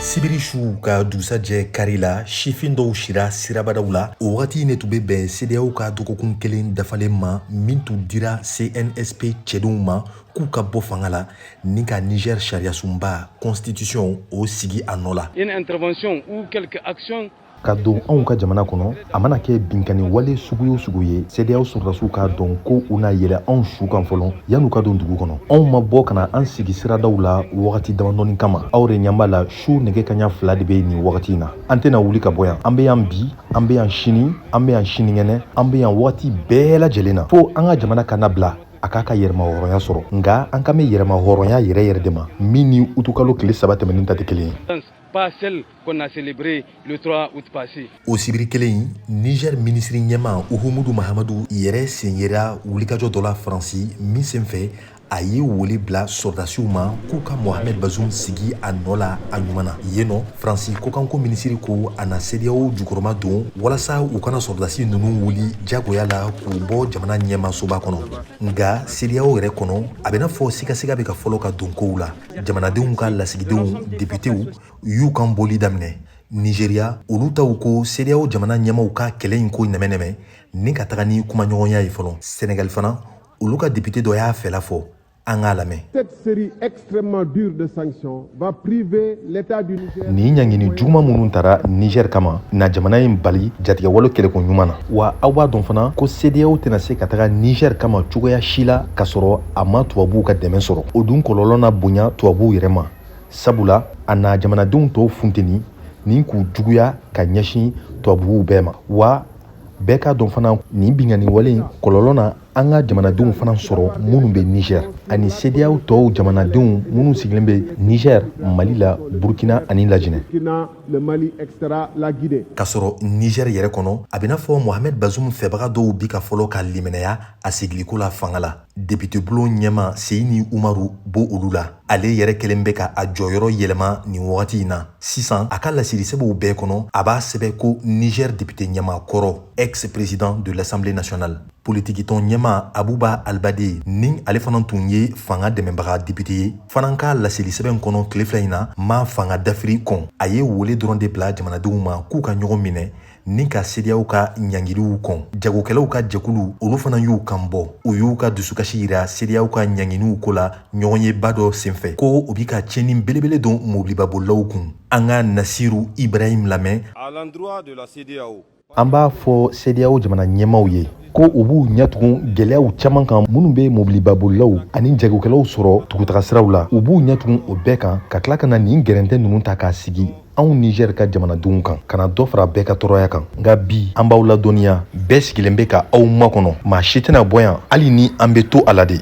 Sibirisu ka dusajɛ kari la sifin dɔw sira sirabadaw la o wagati ne tun bɛ bɛn CEDEAO ka dɔgɔkun kelen dafalen ma min tun dira CNSP cɛdenw ma k'u ka bɔ fanga la ni ka Niger sariyasunba constitution o sigi a nɔ la. Une intervention ou quelque action ka don anw ka jamana kɔnɔ a mana kɛ binkani wale sugu o sugu ye CEDEAO sɔrɔdasiw k'a dɔn ko u n'a yɛlɛ anw su kan fɔlɔ yan'u ka don dugu kɔnɔ. Anw ma bɔ ka na an sigi siradaw la wagati damadɔni kama aw de ɲɛ b'a la su nɛgɛ kaɲa 2 de bɛ nin wagati in na. An tɛna wuli ka bɔ yan, an bɛ yan bi, an bɛ yan sini, an bɛ yan sinikɛnɛ, an bɛ yan wagati bɛɛ lajɛlen na fo an ka jamana kana bila a k'a ka yɛrɛma hɔrɔnya sɔrɔ. Nka an ka mɛn yɛrɛma hɔrɔnya yɛrɛ yɛrɛ de ma min ni utukalo tile 3 tɛmɛnin ta tɛ kelen ye. Pas celle qu'on a célébrée le 3 août passé. O sibiri kelen Niger ministre ɲɛma Uhumudu Mahamadu yɛrɛ sen yera wulikajɔ dɔ la Faransi min senfɛ a ye wele bila sɔrdasiw ma k'u ka Mohamed Bazoum sigi a nɔ la a ɲuman na. Yen nɔ Faransi kokanko minisiri ko a na CEDEAO jukɔrɔma don walasa u kana sɔrdasi ninnu wuli jagoya la k'u bɔ jamana ɲɛmasoba kɔnɔ. Nka CEDEAO yɛrɛ kɔnɔ a bɛna fɔ sikasika bɛ ka fɔlɔ ka don kow la. Jamanadenw ka lasigidenw députéw y'u kan boli daminɛ. Nigeria olu taw ko CEDEAO jamana ɲɛmaw ka kɛlɛ in ko nɛmɛnɛmɛ ni ka taga ni kumaɲɔgɔnya ye fɔlɔ. Sénégal fana olu ka député dɔ y'a fɛla fɔ. Cette série extrêmement dure de sanctions va priver l'État du Niger. Ni ɲangini juma minnu tara Niger kama na jamana in bali jatigɛ wale kɛlɛko ɲuman na. Wa aw b'a dɔn fana ko CEDEAO tɛna se ka taga Niger kama cogoya si la ka sɔrɔ a ma tubabuw ka dɛmɛ sɔrɔ. O dun kɔlɔlɔ na bonya tubabuw yɛrɛ ma. Sabula a na jamanadenw tɔw funteni ni k'u juguya ka ɲɛsin tubabuw bɛɛ ma. Wa bɛɛ k'a dɔn fana nin bingani wale kɔlɔlɔ na an ka jamanadenw fana sɔrɔ minnu bɛ Niger ani CEDEAO tɔw jamanadenw minnu sigilen bɛ Niger, Mali la, Burkina ani Lajinɛ. Le Mali etc la Guinée. Ka sɔrɔ Niger yɛrɛ kɔnɔ a bɛna fɔ Mohamed Bazoum fɛbaga dɔw bi ka fɔlɔ ka liminɛya a sigiliko la fanga la. Député bulon ɲɛma Seyini Umaru bo olu la. Ale yɛrɛ kelen bɛ ka a jɔyɔrɔ yɛlɛma nin wagati in na. Sisan a ka lasiri sɛbɛnw bɛɛ kɔnɔ a b'a sɛbɛn ko Niger député ɲɛma kɔrɔ ex-président de l'Assemblée nationale. Politikitɔn ɲɛma Abuba Albade ni ale fana tun ye fanga dɛmɛbaga député ye fana ka laseli sɛbɛn kɔnɔ tile fila in na ma fanga dafiri kɔn a ye wele dɔrɔn de bila jamanadenw ma k'u ka ɲɔgɔn minɛ ni ka CEDEAO ka ɲangiliw kɔn. Jagokɛlaw ka jɛkulu olu fana y'u kan bɔ u y'u ka dusukasi yira CEDEAO ka ɲanginiw ko la ɲɔgɔn ye ba dɔ senfɛ ko u bi ka tiɲɛni belebele don mobilibabolilaw kun. An ka Nasiru Ibrahim lamɛn. À l'endroit de la CEDEAO. An b'a fɔ CEDEAO jamana ɲɛmaw ye ko u b'u ɲɛtugun gɛlɛyaw caman kan minnu bɛ mobilibabolilaw ani jagokɛlaw sɔrɔ tugutaga siraw la. U b'u ɲɛtugun o bɛɛ kan ka tila ka na nin gɛrɛntɛ ninnu ta k'a sigi anw Niger ka jamanadenw kan ka na dɔ fara bɛɛ ka tɔɔrɔya kan. Nka bi an b'aw ladɔnniya bɛɛ sigilen bɛ ka aw makɔnɔ maa si tɛna bɔ yan hali ni an bɛ to a la de.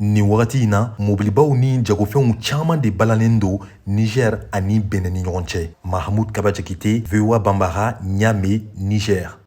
Nin wagati in na mobilibaw ni jagofɛnw caman de balalen don Niger ani Benin ni ɲɔgɔn cɛ. Mahamudu Kaba Jakite, VOA Bambara, Niamey, Niger.